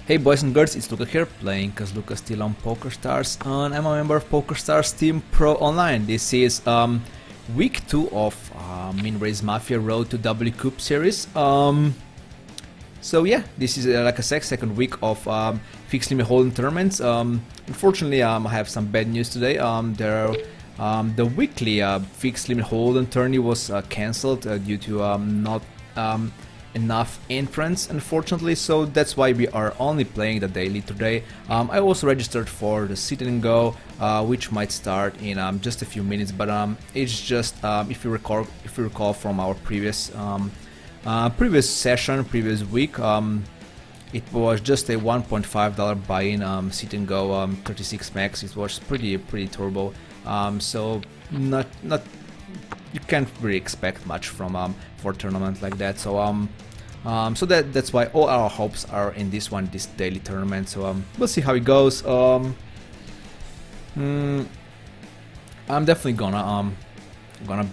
Hey boys and girls, it's Luca here, playing as WCOOP on PokerStars, and I'm a member of PokerStars Team Pro Online. This is week 2 of Min Race Mafia Road to WCOOP series. So yeah, this is like a second week of fixed limit hold'em tournaments. Unfortunately, I have some bad news today. The weekly fixed limit hold'em tourney was cancelled due to not enough entrants, unfortunately, so that's why we are only playing the daily today. I also registered for the sit and go, which might start in just a few minutes, but it's just if you recall from our previous previous week, it was just a $1.5 buy-in sit and go 36 max. It was pretty turbo, so not you can't really expect much from for a tournament like that. So so that's why all our hopes are in this daily tournament. So we'll see how it goes. I'm definitely gonna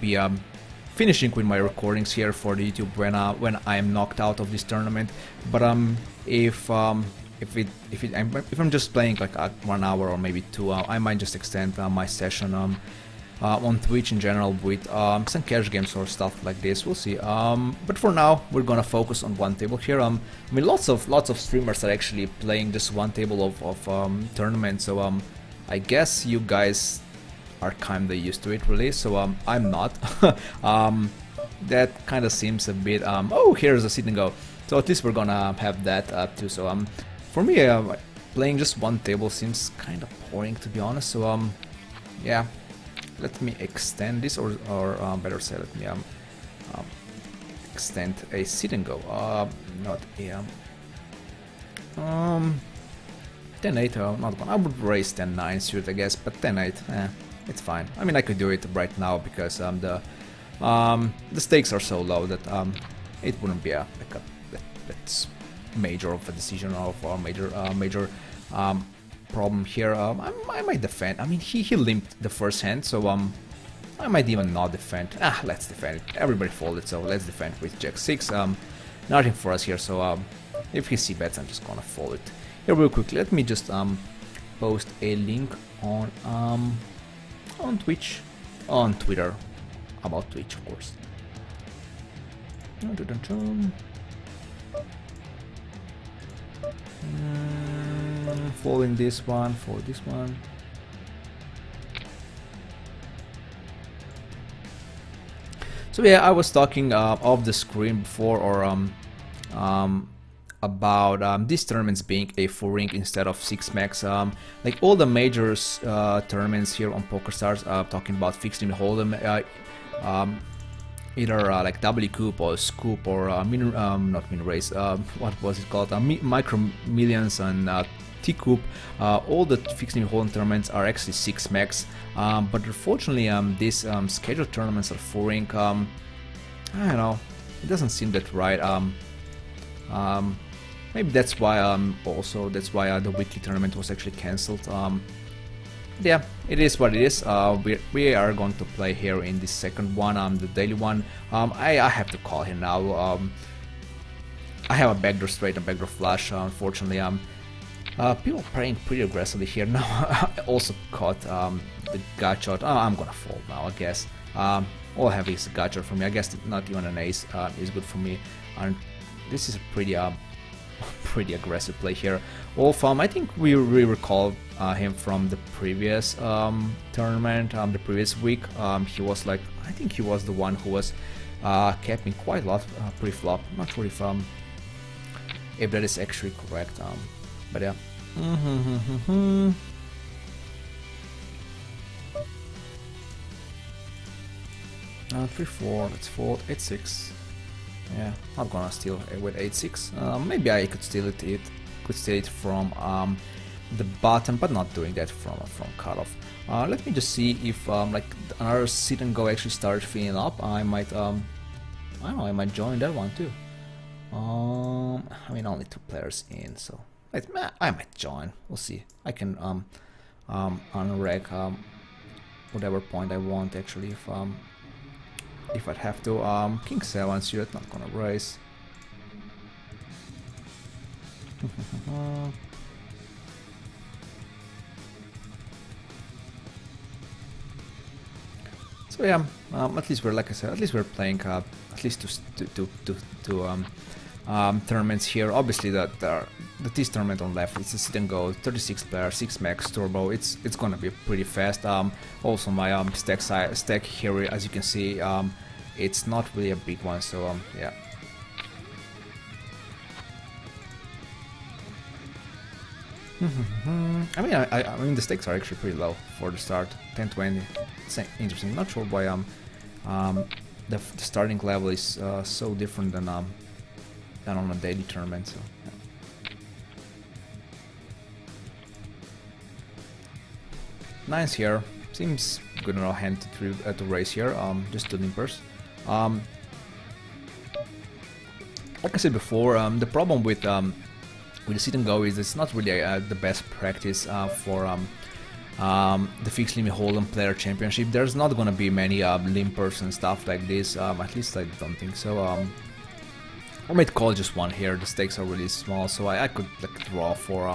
be finishing with my recordings here for the YouTube when I am knocked out of this tournament. But if I'm just playing like 1 hour or maybe 2, I might just extend my session on Twitch in general with some cash games or stuff like this. We'll see. But for now, we're gonna focus on one table here. I mean, lots of streamers are actually playing just one table of tournaments. So I guess you guys are kinda used to it, really. So I'm not. That kind of seems a bit. Oh, here's a sit and go. So at least we're gonna have that too. So for me, playing just one table seems kind of boring, to be honest. So yeah. Let me extend this, or better say, let me extend a sit and go. Not a 10-8. Not one. I would raise 10-9 suit, I guess, but 10-8, it's fine. I mean, I could do it right now because the stakes are so low that it wouldn't be that's major of a decision or major problem here. I might defend. I mean, he limped the first hand, so I might even not defend. Let's defend it. Everybody folded, so let's defend with Jack 6. Nothing for us here, so if he c-bets, I'm just gonna fold it. Here real quickly, let me just post a link on Twitch, on Twitter, about Twitch, of course. Folding this one, fold this one. So yeah, I was talking off the screen before, or about these tournaments being a 4 ring instead of 6 max. Like all the majors tournaments here on PokerStars, talking about fixed limit hold'em, either like WCOOP or Scoop or not Min Race. What was it called? Micro Millions and T-Coop. All the fixed limit hold'em tournaments are actually 6 max, but unfortunately these scheduled tournaments are 4 ring. I don't know, it doesn't seem that right. Maybe that's why that's why the weekly tournament was actually cancelled. Yeah, it is what it is. We are going to play here in the second one, the daily one. I have to call here now. I have a backdoor straight and backdoor flush. Unfortunately, people playing pretty aggressively here now. I also caught the gut shot. I'm gonna fold now, I guess. All I have is a gut shot for me. I guess not even an ace is good for me. And this is a pretty aggressive play here. I think we recall him from the previous tournament, the previous week. He was like, I think he was the one who was capping quite a lot pre-flop. Not sure if that is actually correct. But yeah. 3-4. Let's fold 8-6. Yeah, not gonna steal with 8-6. Maybe I could steal it from the bottom, but not doing that from cutoff. Let me just see if like another sit and go actually started filling up. I might I don't know, I might join that one too. I mean, only 2 players in, so I might join. We'll see. I can unreg whatever point I want actually if I'd have to. King 7 suit, not gonna raise. So yeah, at least we're, like I said, at least we're playing at least two tournaments here. Obviously, the this tournament on left, it's a sit and go, 36 player, 6 max turbo. It's gonna be pretty fast. Also my stack here, as you can see, it's not really a big one. So yeah. I mean the stakes are actually pretty low for the start, 10-20. It's interesting. Not sure why the starting level is so different than on a daily tournament. So yeah. Nines here seems good enough hand to raise here. Just 2 limpers. Like I said before, the problem with the sit and go is it's not really the best practice for the fixed limit hold'em player championship. There's not gonna be many limpers and stuff like this. At least I don't think so. I might call just one here. The stakes are really small, so I could like draw for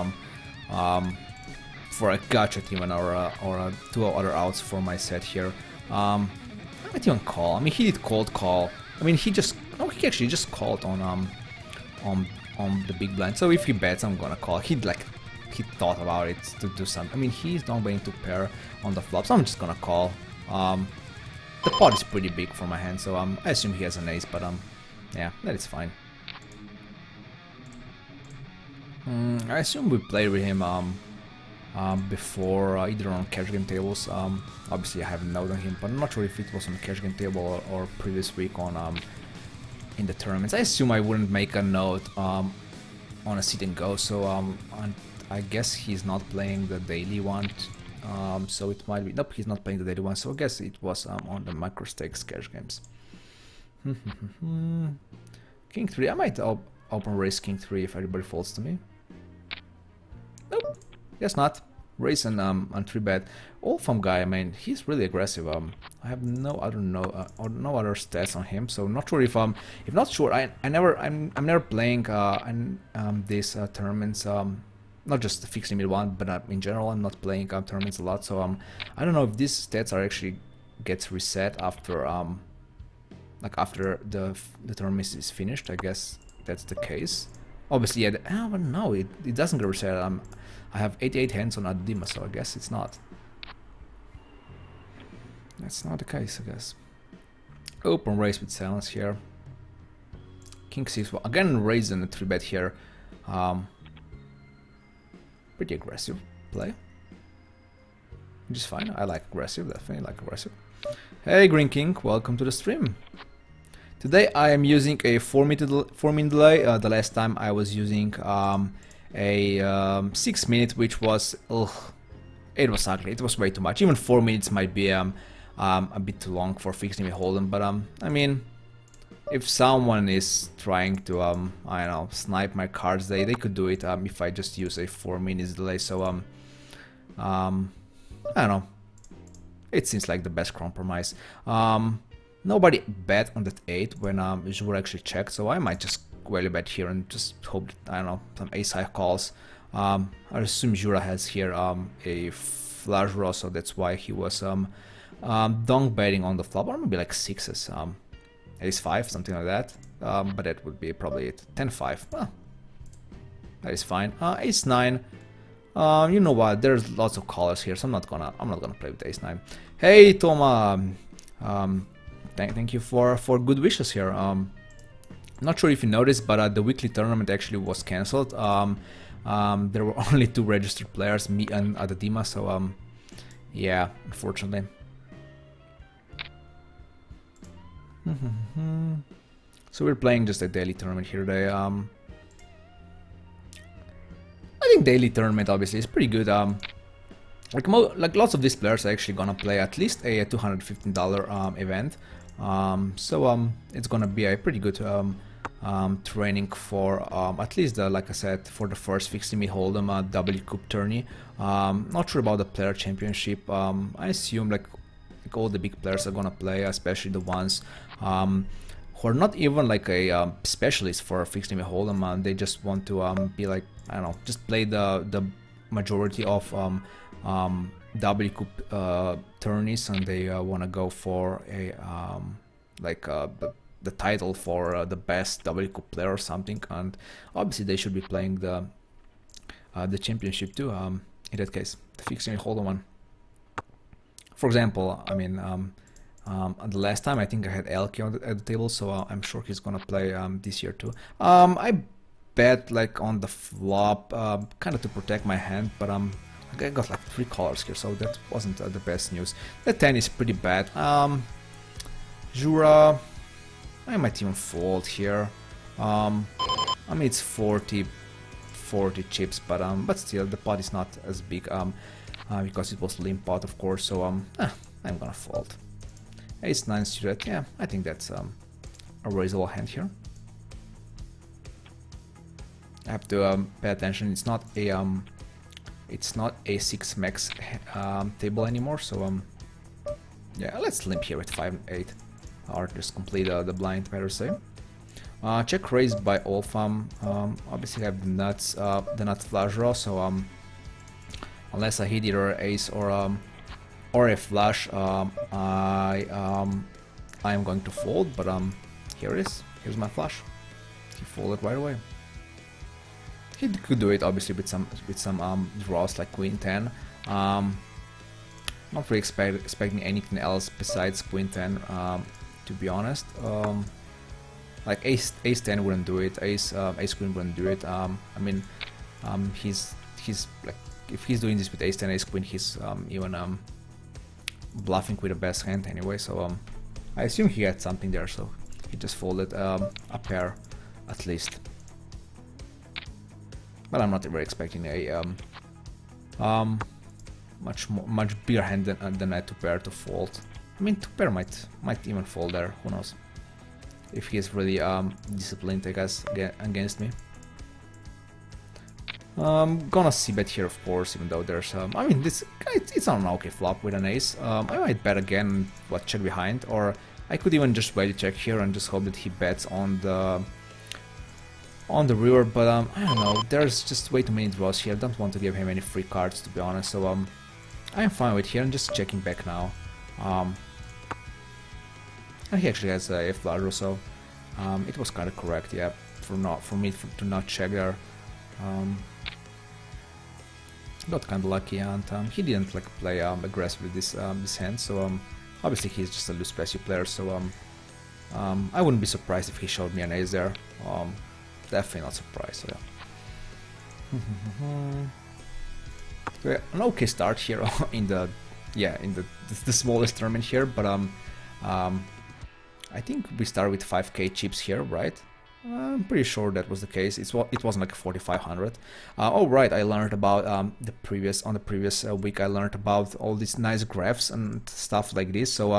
a gotcha even or 2 other outs for my set here. I might even call. I mean, he did cold call. I mean, he actually just called on the big blind. So if he bets, I'm gonna call. He thought about it to do something. I mean, he's not going to pair on the flop, so I'm just gonna call. The pot is pretty big for my hand, so I assume he has an ace, but yeah, that is fine. I assume we played with him before, either on cash game tables. Obviously, I have a note on him, but I'm not sure if it was on the cash game table or previous week on in the tournaments. I assume I wouldn't make a note on a sit and go, so I guess he's not playing the daily one. So it might be, nope, he's not playing the daily one, so I guess it was on the micro stakes cash games. King 3, I might open raise King 3 if everybody folds to me. Nope, guess not. Raise and 3-bet. All-From guy, I mean, he's really aggressive. I have no other stats on him, so not sure if not sure. I'm never playing these tournaments. Not just the fixed limit one, but in general, I'm not playing tournaments a lot. So I don't know if these stats are actually gets reset after like after the tournament is finished. I guess that's the case. Obviously, yeah, but no, it doesn't get reset. I have 88 hands on Adima, so I guess it's not. That's not the case, I guess. Open raise with silence here. King 6, well, again raising a 3-bet here. Pretty aggressive play. Which is fine. I like aggressive, definitely like aggressive. Hey Green King, welcome to the stream. Today I am using a 4-minute delay. The last time I was using a 6 minute, which was it was ugly. It was way too much. Even 4 minutes might be a bit too long for fixed limit hold'em. But I mean, if someone is trying to I don't know, snipe my cards, they could do it if I just use a 4 minutes delay. So I don't know. It seems like the best compromise. Nobody bet on that 8 when Jura actually checked, so I might just value bet here and just hope that, I don't know, some ace high calls. I assume Jura has here a flush draw, so that's why he was donk betting on the flop, or maybe like 6s, ace 5, something like that. But that would be probably it. 10-5. That is fine. Ace 9. You know what? There's lots of callers here, so I'm not gonna play with ace 9. Hey Toma, thank you for good wishes here. Not sure if you noticed, but the weekly tournament actually was cancelled. There were only 2 registered players, me and Adadima, so yeah, unfortunately. So we're playing just a daily tournament here today. I think daily tournament obviously is pretty good. Like lots of these players are actually gonna play at least a $215 event. So it's gonna be a pretty good training for at least like I said, for the first fixed limit hold'em WCOOP tourney. Not sure about the player championship. I assume like all the big players are gonna play, especially the ones who are not even like a specialist for fixed limit hold'em. They just want to be like, I don't know, just play the majority of WCOOP tourneys, and they want to go for a the title for the best WCOOP player or something, and obviously they should be playing the championship too. In that case, the fixed limit hold'em one. For example, I mean, the last time I think I had Elke at the table, so I'm sure he's gonna play this year too. I bet like on the flop, kind of to protect my hand, but I got like 3 colors here, so that wasn't the best news. The 10 is pretty bad. Jura, I might even fold here. I mean it's 40 chips, but still the pot is not as big because it was limp pot, of course. So I'm gonna fold. Ace 9 suited, yeah, I think that's a reasonable hand here. I have to pay attention. It's not a 6 max table anymore. So yeah, let's limp here with 5 and 8, or just complete the blind, better say. Check raise by Olfam. Obviously I have the nut flush draw, so unless I hit either ace or a flush, I am going to fold. But here it is. Here's my flush. He folded right away. He could do it obviously with some draws like Queen 10. Not really expecting anything else besides Queen 10, to be honest. Like Ace 10 wouldn't do it. Ace Queen wouldn't do it. I mean, he's like, if he's doing this with Ace 10, Ace Queen, he's even bluffing with the best hand anyway. So I assume he had something there, so he just folded a pair at least. But I'm not really expecting a much bigger hand than a 2-pair to fold. I mean 2-pair might even fold there. Who knows? If he is really disciplined, I guess, against me. Gonna c-bet here, of course, even though there's I mean, it's an okay flop with an ace. I might bet again, check behind, or I could even just wait to check here and just hope that he bets on the river. But I don't know. There's just way too many draws here. I don't want to give him any free cards, to be honest. So I'm fine with here and just checking back now. And he actually has a flush draw, so it was kind of correct, yeah, for me to not check there. Got kind of lucky, and he didn't like play aggressively this hand. So obviously he's just a loose passive player. So I wouldn't be surprised if he showed me an ace there. Definitely not surprised. So yeah. An okay start here in the smallest tournament here, but I think we start with 5k chips here, right? I'm pretty sure that was the case. It wasn't like 4,500. Oh right, I learned about the previous week. I learned about all these nice graphs and stuff like this. So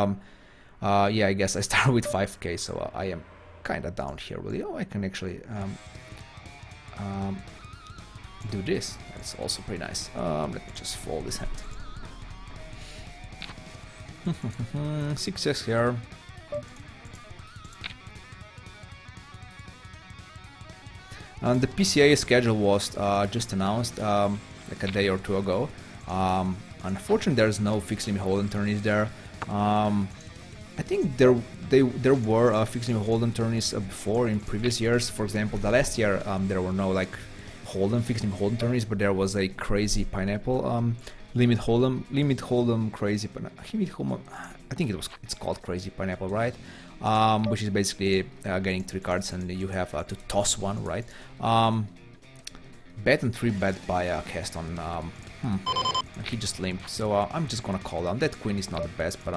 yeah, I guess I started with 5k. So I am kind of down here really. Oh, I can actually do this. That's also pretty nice. Let me just fold this hand. 6x here. And the PCA schedule was just announced like a day or two ago. Unfortunately, there's no fixed limit hold'em tourneys there. I think there were fixed limit hold'em tourneys before in previous years. For example, the last year there were no like fixed limit hold'em tourneys, but there was a crazy pineapple limit hold'em crazy pineapple. I think it's called crazy pineapple, right? Which is basically getting 3 cards and you have to toss one, right? Bet and 3-bet by cast on. He just limped, so I'm just gonna call down. That queen is not the best, but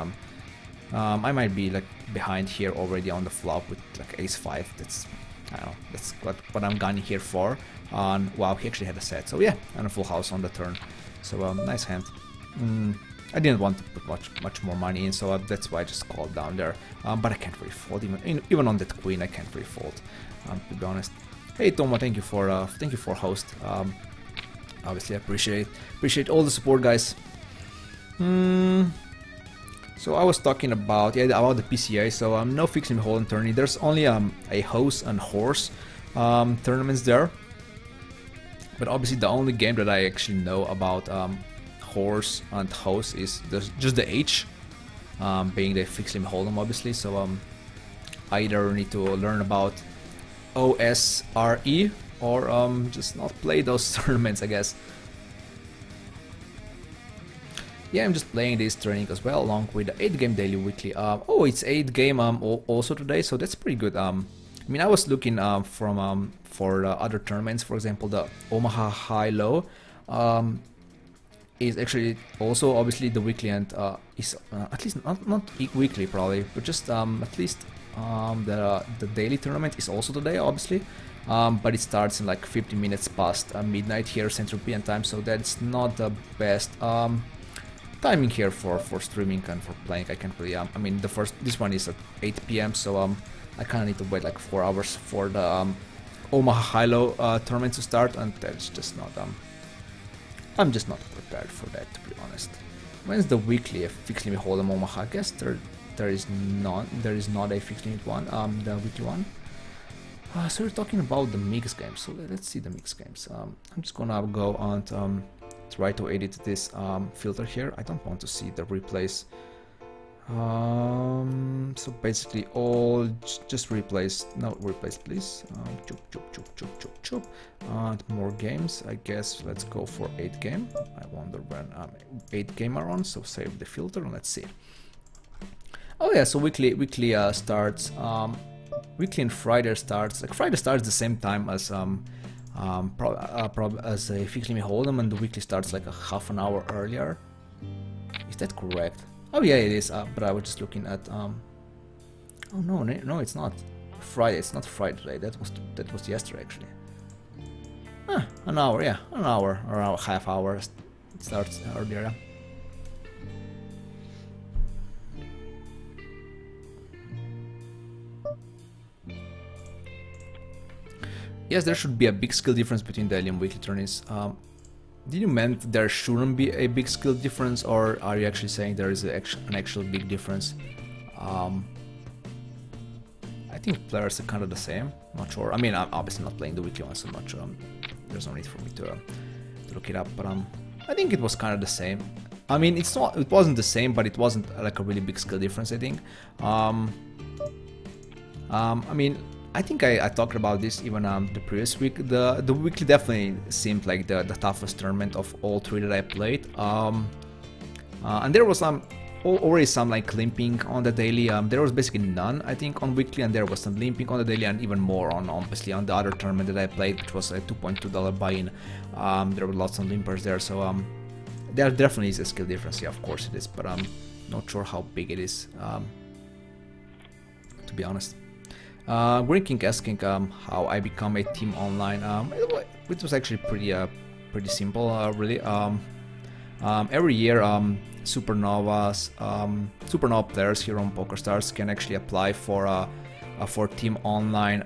I might be like behind here already on the flop with like ace 5. That's, I don't know, that's what I'm gunning here for. Wow, he actually had a set, so yeah, and a full house on the turn. So nice hand. I didn't want to put much more money in, so that's why I just called down there. But I can't really fold, even on that queen I can't really fold, to be honest. Hey Tomo, thank you for host. Obviously I appreciate all the support, guys. So I was talking about the PCA. So no fixed limit hold'em tourney. There's only a horse and horse tournaments there. But obviously the only game that I actually know about horse and house is just the H, being the fixed limit hold'em obviously. So I either need to learn about OSRE or just not play those tournaments, I guess. Yeah, I'm just playing this training as well, along with the 8-game daily weekly. Oh, it's 8-game also today, so that's pretty good. I mean, I was looking for other tournaments. For example, the Omaha High-Low is actually also obviously the weekly, and is at least not weekly probably, but just at least the daily tournament is also today, obviously. But it starts in like 50 minutes past midnight here Central European time, so that's not the best timing here for streaming and for playing. I can't really, I mean, this one is at 8 p.m, so I kind of need to wait like 4 hours for the Omaha High-Low tournament to start, and that's just not, I'm just not prepared for that, to be honest. When's the weekly fixed limit hold'em Omaha? I guess there is not a fixed limit one, the weekly one. So we're talking about the mixed games, so let's see the mixed games. I'm just gonna go and try to edit this filter here. I don't want to see the replays. So basically all just replays, no replays please. Chop. And more games, I guess. Let's go for 8-game. I wonder when 8-game are on, so save the filter and let's see. Oh yeah, so weekly starts, weekly and Friday starts, like Friday starts the same time as as a fixed limit hold'em, and the weekly starts like a half an hour earlier. Is that correct? Oh yeah, it is. But I was just looking at oh no, it's not Friday. It's not Friday today. That was yesterday actually. An hour, yeah, an hour or half hour. It starts earlier. Yeah. Yes, there should be a big skill difference between daily and weekly tourneys. Did you mean there shouldn't be a big skill difference, or are you actually saying there is an actual big difference? I think players are kind of the same. Not sure. I mean, I'm obviously not playing the weekly one, so I'm not sure. There's no need for me to look it up. But I think it was kind of the same. I mean, it wasn't the same, but it wasn't like a really big skill difference, I think. I mean, I think I talked about this even the previous week. The weekly definitely seemed like the toughest tournament of all 3 that I played. And there was already some like limping on the daily. There was basically none, I think, on weekly, and there was some limping on the daily, and even more on obviously on the other tournament that I played, which was a $2.2 buy-in. There were lots of limpers there, so there definitely is a skill difference. Yeah, of course it is, but I'm not sure how big it is, to be honest. Green King asking how I become a team online. It was actually pretty simple, really. Every year, Supernova players here on PokerStars can actually apply for team online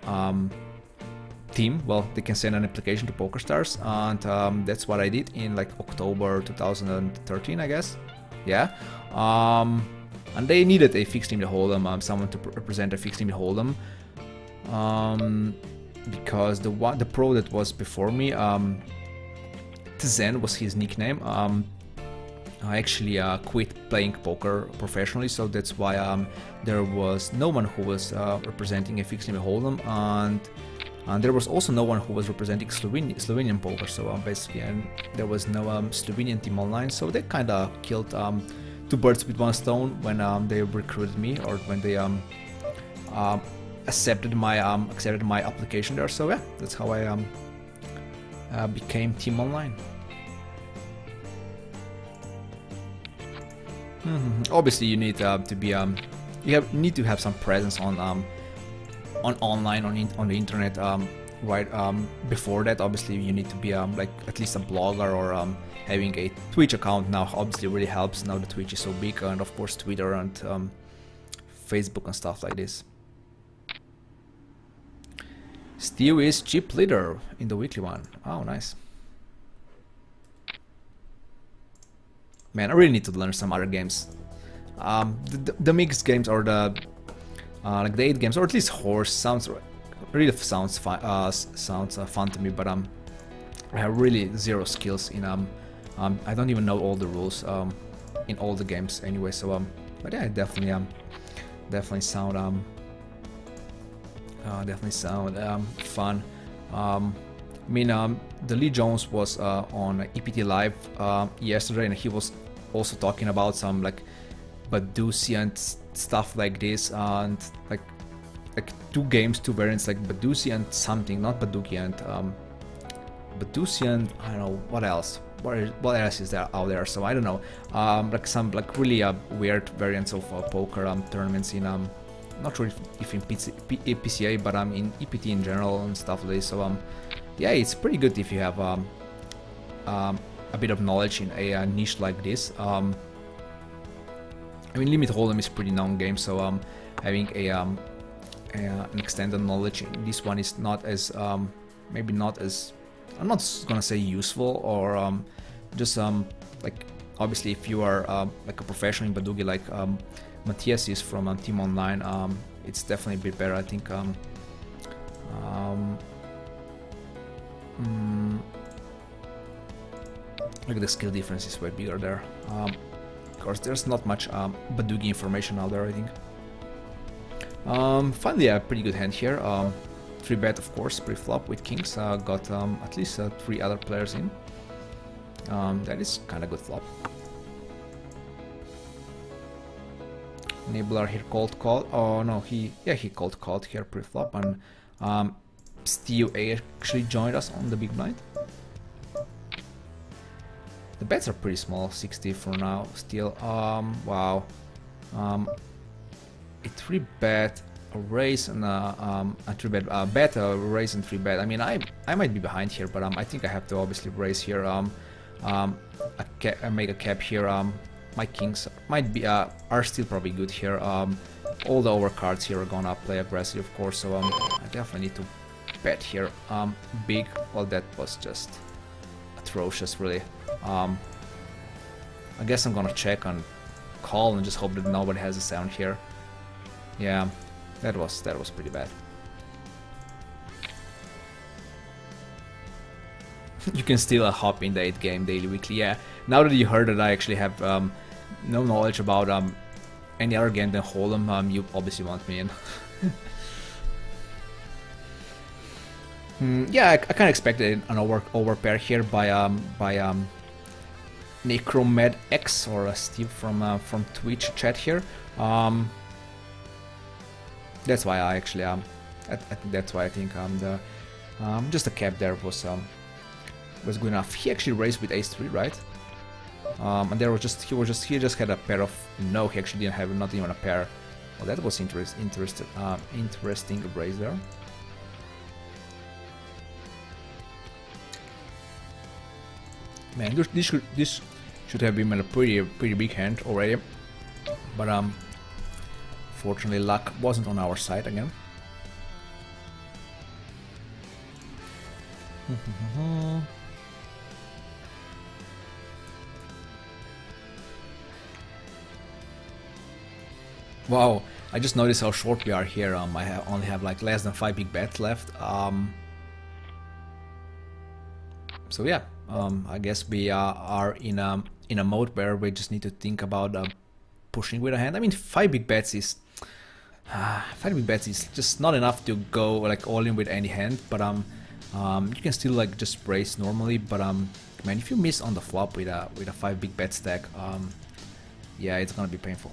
team. Well, they can send an application to PokerStars, and that's what I did in like October 2013, I guess. Yeah. And they needed a fixed limit hold'em, someone to represent a fixed limit hold'em. Because the pro that was before me, Tzen was his nickname. I actually quit playing poker professionally, so that's why there was no one who was representing a fixed limit hold'em, and there was also no one who was representing Slovenian poker. So basically, there was no Slovenian team online. So they kind of killed 2 birds with 1 stone when they recruited me, or when they accepted my application there. So yeah, that's how I became team online. Obviously, you need to be need to have some presence on online on the internet. Right before that, obviously, you need to be like at least a blogger, or having a Twitch account. Now, obviously, really helps now that Twitch is so big, and of course Twitter and Facebook and stuff like this. Steve is chip leader in the weekly one. Oh, nice. Man, I really need to learn some other games. the mixed games or the like the 8 games, or at least horse sounds really sounds fun. Sounds fun to me, but I have really zero skills in I don't even know all the rules in all the games anyway. So but yeah, definitely sound fun. I mean, the Lee Jones was on EPT Live yesterday, and he was also talking about some like Badusi and stuff like this, and like 2 games, 2 variants, like Badusi and something, not Baduki and Badusi and I don't know what else. What else is there out there? So I don't know. Like some like really weird variants of poker tournaments in not sure if in PCA, but in EPT in general and stuff like this. So yeah, it's pretty good if you have a bit of knowledge in a niche like this. I mean, Limit Hold'em is pretty known game, so having an extended knowledge in this one is not as maybe not as, I'm not gonna say useful, or just like obviously if you are like a professional in Badugi like Matthias is from Team Online, it's definitely a bit better, I think. Like the skill difference is way bigger there. Of course, there's not much Badugi information out there, I think. Finally, a pretty good hand here. 3-bet, of course, pre-flop with kings. Got at least 3 other players in. That is kind of good flop. Nibbler here called call. Oh no, he called here pre-flop, and Steve actually joined us on the big blind. The bets are pretty small, 60 for now. Still, wow. A 3-bet, a raise, and a 3-bet, bet, a raise, and 3-bet. I mean, I might be behind here, but I think I have to obviously raise here. Make a cap here. My kings might be are still probably good here. All the overcards here are gonna play aggressive, of course. So I definitely need to bet here. Big. Well, that was just atrocious, really. I guess I'm gonna check and call and just hope that nobody has a sound here. Yeah, that was pretty bad. You can still hop in the 8 game daily weekly. Yeah, now that you heard that I actually have no knowledge about any other game than Hold'em, you obviously want me in. Yeah, I kind of expected an overpair here by Necromed X or Steve from Twitch chat here. That's why I actually that's why I think the just the cap there was good enough. He actually raised with ace-3, right? And there was he just had a pair of, no, he actually didn't have not even a pair. Well, that was interesting raise there. Man, this should have been a pretty big hand already, but fortunately luck wasn't on our side again. Wow, I just noticed how short we are here. I only have like less than 5 big bets left. So yeah, I guess we are in a mode where we just need to think about pushing with a hand. I mean, 5 big bets is 5 big bets is just not enough to go like all in with any hand. But you can still like just raise normally. But man, if you miss on the flop with a 5 big bet stack, yeah, it's gonna be painful.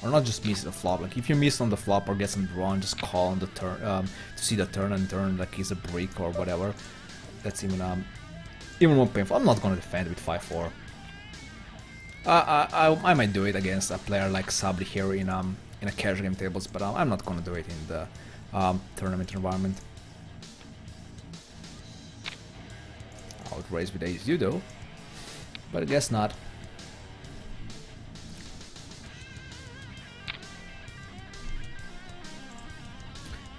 Or not just miss the flop, like if you miss on the flop or get some drawn, just call on the turn to see the turn and turn like he's a brick or whatever. That's even more painful. I'm not gonna defend with 5-4. I might do it against a player like Sabri here in a casual game tables, but I'm not gonna do it in the tournament environment. I would raise with ace though, but I guess not.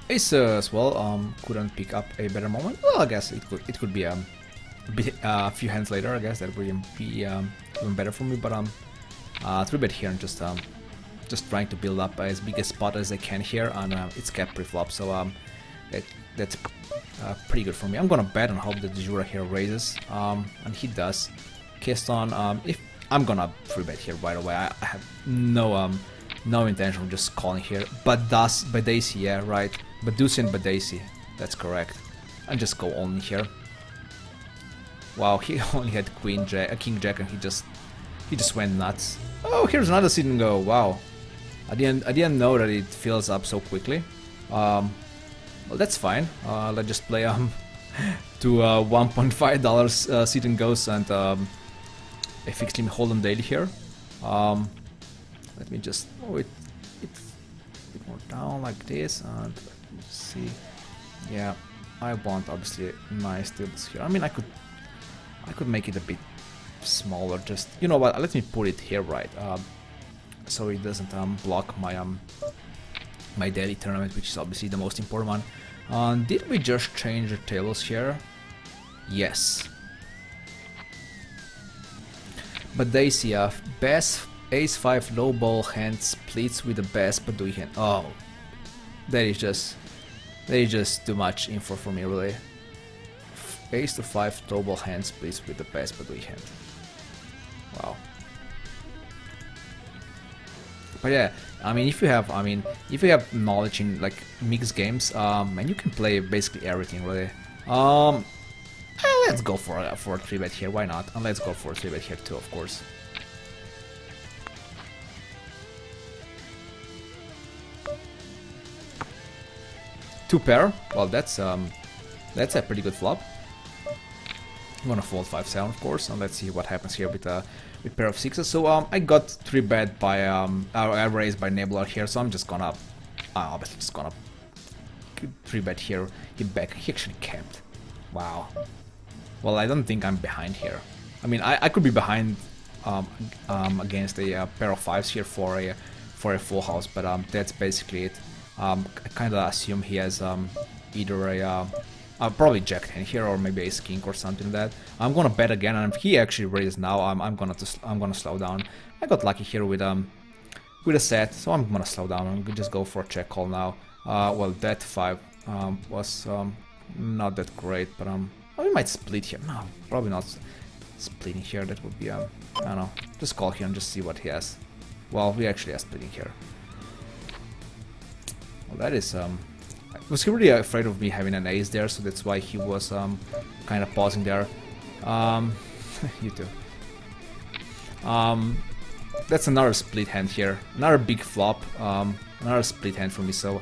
Ace as well, couldn't pick up a better moment. Well, I guess it could be a few hands later. I guess that would be even better for me. But 3-bet here and just trying to build up as big a spot as I can here, and it's kept pre-flop, so that's pretty good for me. I'm gonna bet and hope that the Jura here raises, and he does. Keystone, if I'm gonna 3-bet here, by the way, I have no intention of just calling here, but does Badaisi, yeah, right, Badusi and Badaisi, that's correct, and just go only here. Wow, he only had King Jack, and he just went nuts. Oh, here's another sit and go. Wow, I didn't know that it fills up so quickly. Well, that's fine. Let's just play to $1.5 sit and goes and a fixed limit hold'em daily here. Let me just it a bit more down like this, and let's see. Yeah, I want obviously nice tables here. I mean, I could make it a bit smaller. Just, you know what? Let me put it here, right? So it doesn't block my my daily tournament, which is obviously the most important one. Did we just change the tables here? Yes. But they see best ace-5 low ball hand splits with the best Badui hand. Oh, that is just too much info for me, really. Ace-5 low ball hand splits with the best Badui hand. Wow. But yeah, I mean, if you have knowledge in like mixed games, and you can play basically everything, really. Let's go for a 3-bet here. Why not? And let's go for a 3-bet here too, of course. Two pair. Well, that's a pretty good flop. I'm gonna fold 5-7, of course, and let's see what happens here with pair of sixes. So I got 3-bet by I raised by Nebula here, so I'm just gonna obviously just gonna 3-bet here. He actually kept. Wow. Well, I don't think I'm behind here. I mean, I could be behind against a pair of 5s here for a full house, but that's basically it. I kind of assume he has either a probably Jack 10 here, or maybe Ace King or something like that. I'm gonna bet again, and if he actually raises now, I'm gonna slow down. I got lucky here with a set, so I'm gonna slow down and just go for a check call now. Well, that 5 was not that great, but we might split here. No, probably not splitting here. That would be I don't know. Just call here and just see what he has. Well, we actually are splitting here. Well, that is was he really afraid of me having an ace there, so that's why he was kind of pausing there. You too. That's another split hand here, another big flop, another split hand for me. So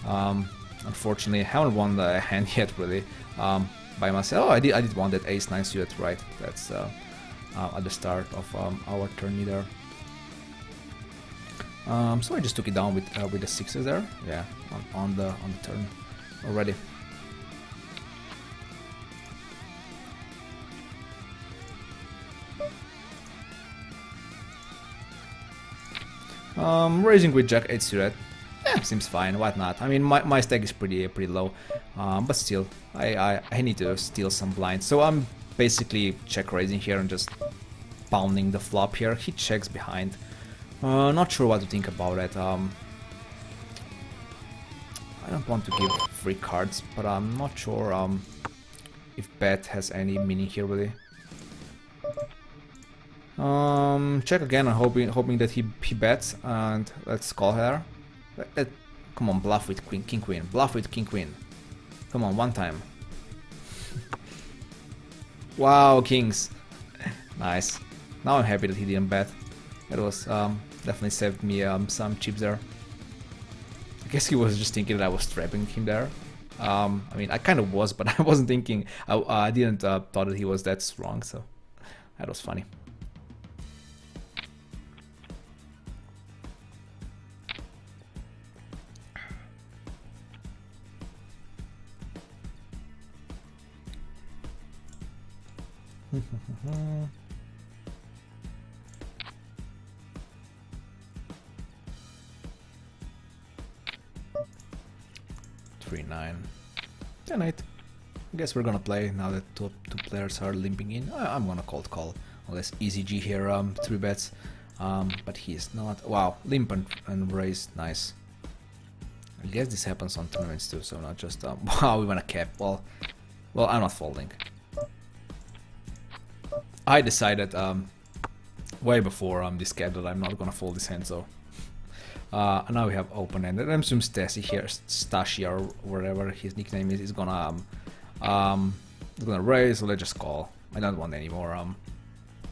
unfortunately, I haven't won the hand yet, really, by myself. Oh, I did want that ace-9 suited, right? That's at the start of our turn there. So I just took it down with the 6s there. Yeah, on the turn already. Raising with Jack 8 suited. Yeah, seems fine. Why not? I mean, my stack is pretty low, but still, I need to steal some blinds. So I'm basically check raising here and just pounding the flop here. He checks behind. Not sure what to think about it. I don't want to give free cards, but I'm not sure if bet has any meaning here, really. Check again, and hoping that he bets, and let's call her. Come on, bluff with king queen. Bluff with king queen. Come on, one time. Wow, kings. Nice. Now I'm happy that he didn't bet. That was definitely saved me some chips there. I guess he was just thinking that I was trapping him there. I mean, I kind of was, but I wasn't thinking. I didn't thought that he was that strong, so that was funny. $3-9. 10-8. I guess we're gonna play now that two players are limping in. I'm gonna cold call. Unless Easy G here 3 bets. but he's not. Wow, limp and raise, nice. I guess this happens on tournaments too, so not just wow, we want a cap. Well, I'm not folding. I decided way before this cap that I'm not gonna fold this hand, so now we have open-ended. I'm assuming Stashi or whatever his nickname is gonna raise, so let's just call. I don't want any more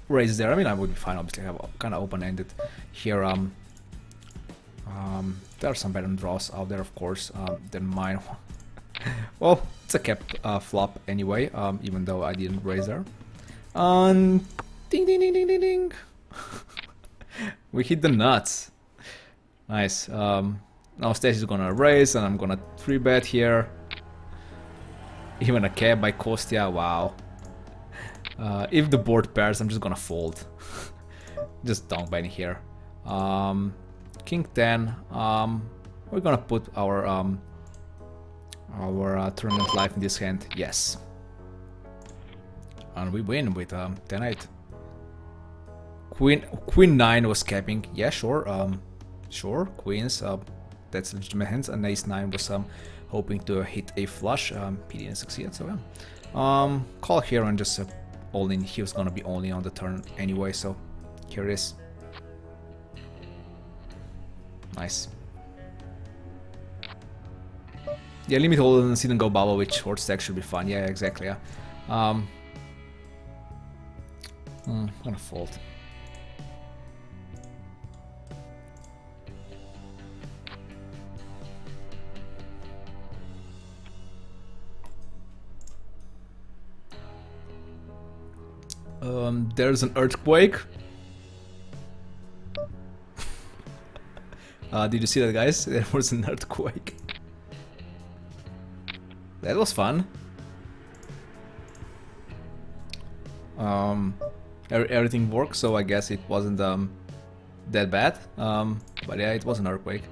raises there. I mean, I would be fine, obviously. I have kind of open-ended here. There are some better draws out there, of course, than mine. Well, it's a cap flop anyway, even though I didn't raise there. And ding ding ding ding ding ding. We hit the nuts. Nice. Now Stacey's gonna raise, and I'm gonna 3-bet here. Even a cap by Kostya. Wow. If the board pairs, I'm just gonna fold. Just down betting here. King 10. We're gonna put our tournament life in this hand. Yes. And we win with 10-8. Queen 9 was capping. Yeah, sure. Sure. Queens. That's legitimate hands. And Ace 9 was hoping to hit a flush. He didn't succeed. So yeah. Call here and just all in. He was gonna be only on the turn anyway. So here it is. Nice. Yeah, limit hold and sit and go bubble with short stack should be fun. Yeah, exactly. Yeah. I'm gonna fold. There's an earthquake. Did you see that, guys? There was an earthquake. That was fun. Everything worked, so I guess it wasn't that bad. But yeah, it was an earthquake.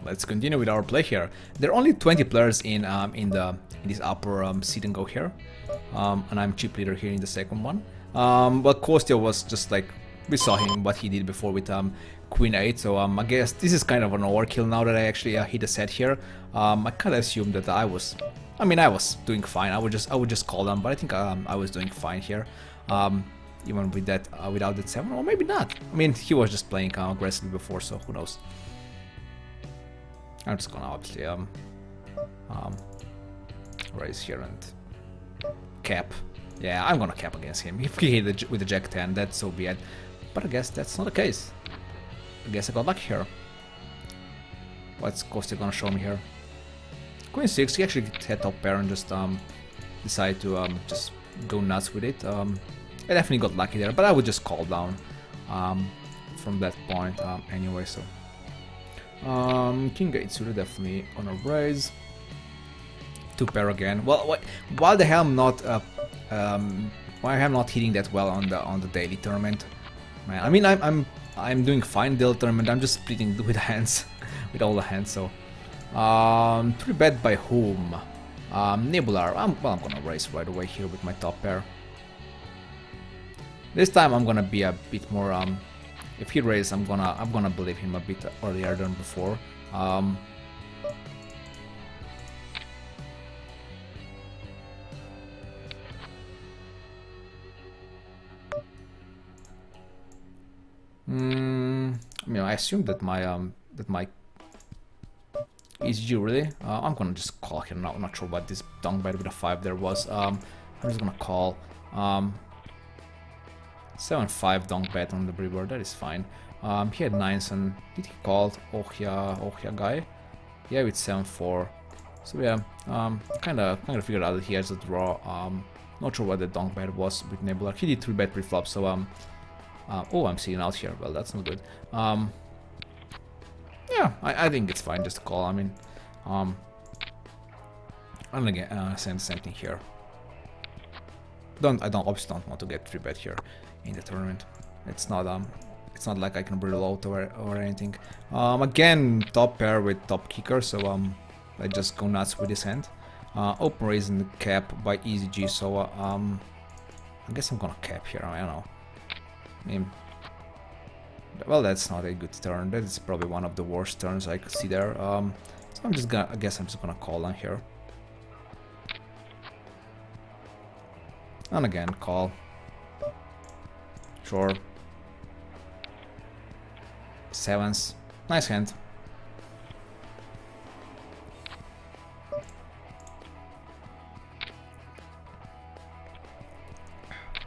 Let's continue with our play here. There are only 20 players in this upper sit and go here, and I'm chip leader here in the second one. But Kostya was just like, we saw him what he did before with Queen 8, so I guess this is kind of an overkill now that I actually hit a set here. I kind of assumed that I was doing fine. I would just call them, but I think I was doing fine here, even with that without that 7, or maybe not. I mean, he was just playing aggressively before, so who knows. I'm just gonna obviously raise here and cap. Yeah, I'm gonna cap against him. If he hit with the Jack 10, that's so be it. But I guess that's not the case. I guess I got lucky here. What's Kostya gonna show me here? Queen 6, he actually had top pair and just decided to just go nuts with it. I definitely got lucky there, but I would just call down from that point anyway, so. King 8 suited definitely on a raise. 2 pair again. Well, while the hell I'm not why I'm not hitting that well on the daily tournament, man. I mean, I'm doing fine daily tournament. I'm just splitting with hands, with all the hands. So, 3-bet by whom? Nebular. I'm gonna raise right away here with my top pair. This time I'm gonna be a bit more. If he raises, I'm gonna believe him a bit earlier than before. I mean, I assume that my ECG really. I'm gonna just call here now. I'm not sure what this dunk bite with a 5 there was. I'm just gonna call. 7-5 donk bet on the river, that is fine. He had 9s and did he call Ohia guy? Yeah, with 7-4. So yeah, kind of figured out that he has a draw. Not sure what the donk bet was with Nebula. He did 3-bet pre-flop, so oh, I'm seeing out here. Well, that's not good. Yeah, I think it's fine just to call. I mean, I'm gonna same thing here. I obviously don't want to get 3-bet here in the tournament. It's not like I can brittle out or anything. Again, top pair with top kicker, so I just go nuts with this hand. Open raise in the cap by EZG, so I'm I guess I'm gonna cap here. I don't know. I mean, well, that's not a good turn. That is probably one of the worst turns I could see there. So I'm just gonna. I guess I'm just gonna call on here. And again, call. Sure. Sevens. Nice hand.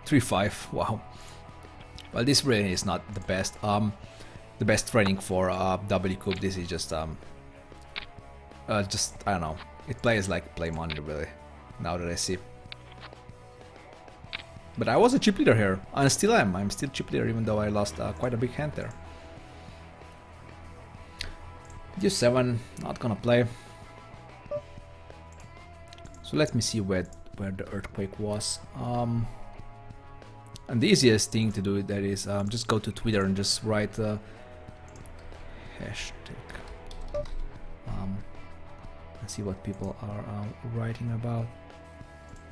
Three, 5. Wow. Well, this really is not the best. The best training for WCOOP. This is just I don't know. It plays like play money really. Now that I see. But I was a chip leader here, and still am. I'm still chip leader, even though I lost quite a big hand there. D7, not gonna play. So let me see where the earthquake was. And the easiest thing to do that is just go to Twitter and just write hashtag. And see what people are writing about.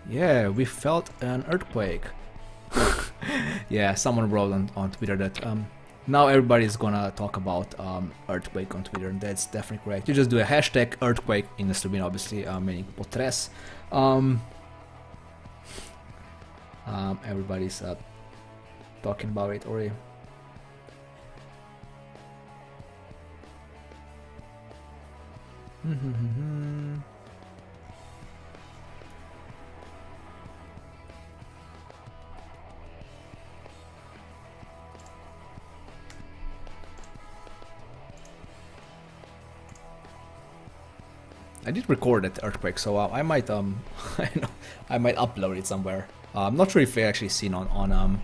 Yeah, we felt an earthquake. Yeah, someone wrote on Twitter that now everybody's gonna talk about earthquake on Twitter, and that's definitely correct. You just do a hashtag earthquake in the stream, obviously, meaning potres. Everybody's talking about it already. I did record that earthquake, so I might I might upload it somewhere. I'm not sure if I actually seen on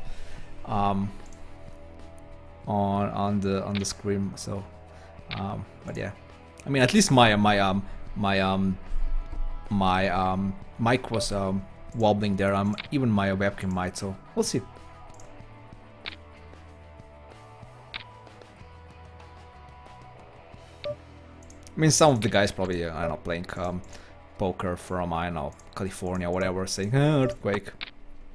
the screen. So, but yeah, I mean, at least my mic was wobbling there. Even my webcam might. So we'll see. I mean, some of the guys probably, I don't know, playing poker from, I don't know, California or whatever, saying, earthquake.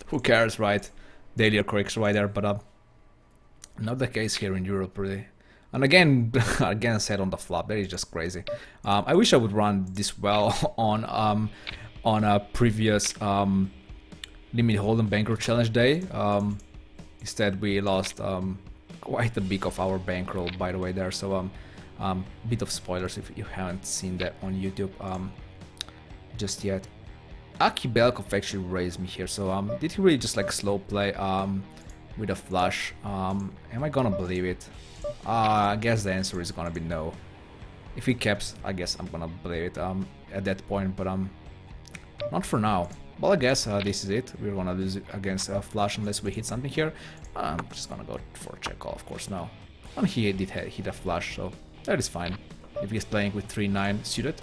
Who cares, right? Daily earthquakes right there, but not the case here in Europe, really. And again, again said on the flop, that is just crazy. I wish I would run this well on a previous Limit Hold'em Bankroll Challenge day. Instead, we lost quite a bit of our bankroll, by the way, there, so bit of spoilers if you haven't seen that on YouTube just yet. Aki Belkov actually raised me here, so did he really just like slow play with a flush? Am I gonna believe it? I guess the answer is gonna be no. If he caps, I guess I'm gonna believe it at that point, but not for now. Well, I guess this is it. We're gonna lose against a flush unless we hit something here. I'm just gonna go for a check call, of course, now. And he did hit a flush, so that is fine. If he's playing with 3-9 suited,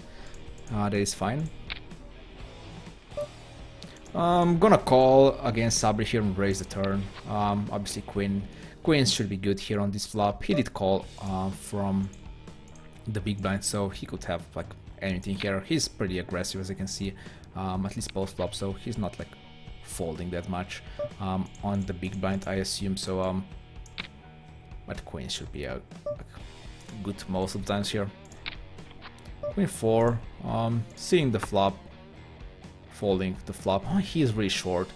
that is fine. I'm gonna call against Sabri here and raise the turn. Obviously Queens should be good here on this flop. He did call from the big blind, so he could have like anything here. He's pretty aggressive, as you can see, at least post flop, so he's not like folding that much on the big blind, I assume. So but Queen should be a good most of the times here. Queen 4, seeing the flop, folding the flop. Oh, he is really short.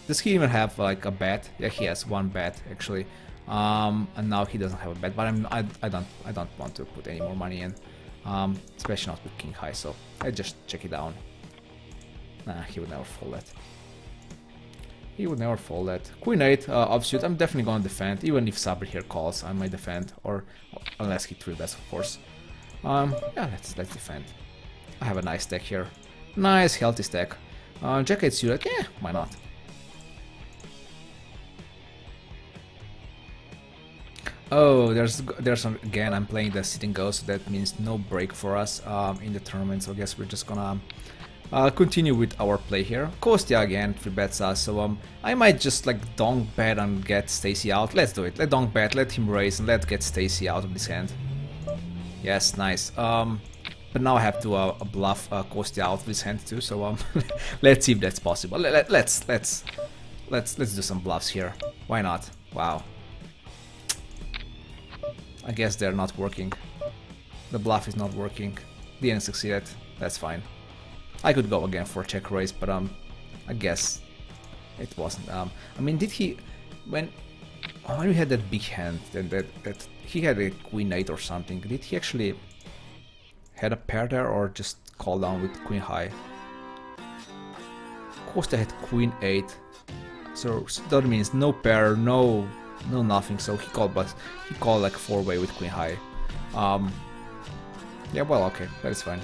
Does he even have like a bet? Yeah, he has one bet actually, and now he doesn't have a bet. But I don't want to put any more money in, especially not with king high. So I just check it down. Nah, he would never fold that. He would never fold that. Queen 8 offsuit. I'm definitely gonna defend, even if Sabri here calls. I might defend, or unless he 3-bets, of course. Yeah, let's defend. I have a nice stack here. Nice healthy stack. Jack 8 suited. Yeah, why not? Oh, there's again. I'm playing the sitting ghost, so that means no break for us in the tournament. So I guess we're just gonna continue with our play here. Kostya again 3-bets us, so I might just like donk bet and get Stacy out. Let's do it. Let donk bet, let him raise, and let's get Stacy out of this hand. Yes, nice. But now I have to bluff Kostya out of this hand too. So let's see if that's possible. Let's let's do some bluffs here. Why not? Wow. I guess they're not working. The bluff is not working. Didn't succeed. That's fine. I could go again for check raise, but I guess it wasn't. I mean, did he when we had that big hand that he had a queen 8 or something? Did he actually had a pair there or just call down with queen high? Of course, they had queen 8, so that means no pair, no nothing. So he called, but he called like 4-way with queen high. Yeah, well, okay, that is fine.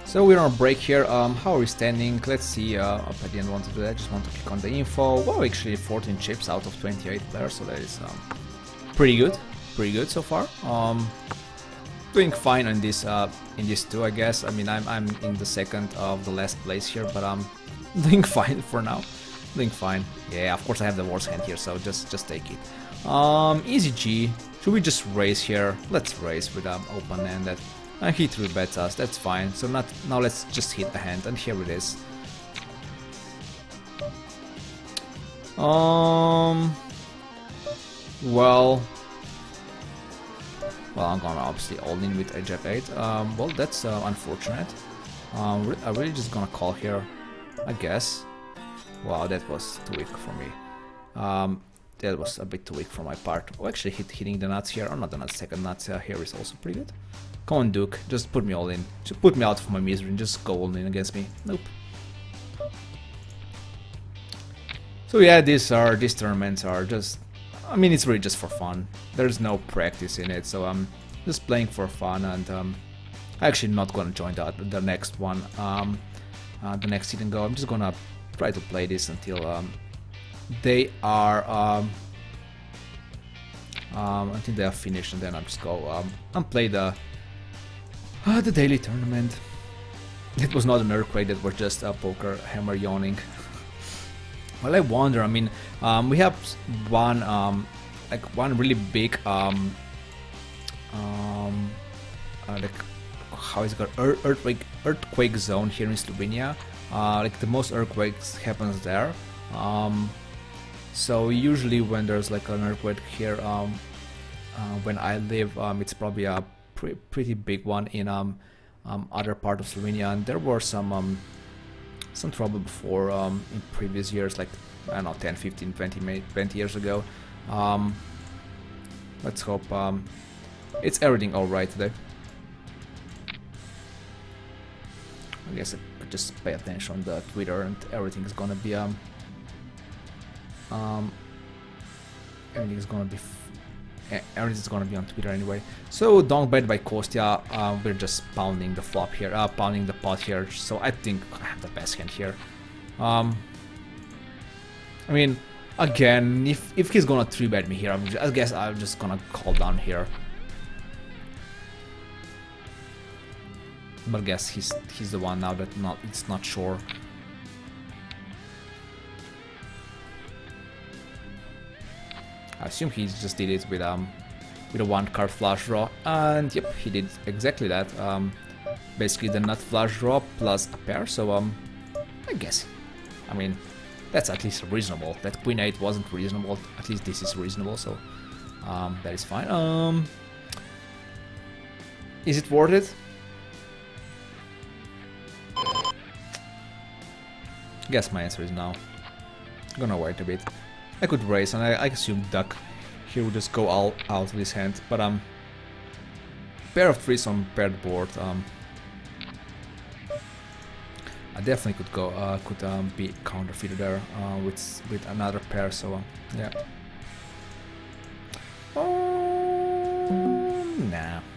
So we're on a break here. How are we standing? Let's see. I didn't want to do that. I just want to click on the info. Well, actually 14 chips out of 28 players, so that is pretty good. Pretty good so far. Doing fine in this too, I guess. I mean, I'm in the second of the last place here, but I'm doing fine for now. Doing fine. Yeah, of course I have the worst hand here, so just take it. Easy G. Should we just raise here? Let's raise with open-ended. And he 3-bets us. That's fine. So now let's just hit the hand, and here it is. Well, I'm gonna obviously all in with edge f8. Well, that's unfortunate. I'm really just gonna call here, I guess. Wow, that was too weak for me. That was a bit too weak for my part. Oh, actually hitting the nuts here, or not the nuts, second nuts here is also pretty good. Come on, Duke, just put me all in. Just put me out of my misery and just go all in against me. Nope. So yeah, these tournaments are just, I mean, it's really just for fun. There's no practice in it, so I'm just playing for fun, and I'm actually not gonna join the next one, the next Sit and Go. I'm just gonna try to play this until they are finished, and then I'll just go and play the daily tournament. It was not an earthquake, that was just a poker hammer yawning. Well, I wonder, I mean, we have one really big like, how is it called, earthquake zone here in Slovenia. Like the most earthquakes happens there. So usually when there's like an earthquake here, when I live, it's probably a pretty big one in other part of Slovenia, and there were some trouble before in previous years, like I don't know, 10, 15, 20 years ago. Let's hope it's everything all right today. I guess I could just pay attention on the Twitter, and everything's gonna be everything's gonna be on Twitter anyway. So don't bet by Kostya. We're just pounding the flop here, pounding the pot here. So I think I have the best hand here. I mean, again, if he's gonna 3-bet me here, I guess I'm just gonna call down here. But I guess he's the one now that it's not sure. I assume he just did it with a 1-card flush draw, and yep, he did exactly that. Basically the nut flush draw plus a pair. So I guess, I mean, that's at least reasonable. That queen 8 wasn't reasonable. At least this is reasonable. So that is fine. Is it worth it? I guess my answer is no. I'm gonna wait a bit. I could raise, and I assume Duck here would just go all out of his hand, but pair of threes on paired board. I definitely could go be counterfeited there with another pair. So yeah. Yeah.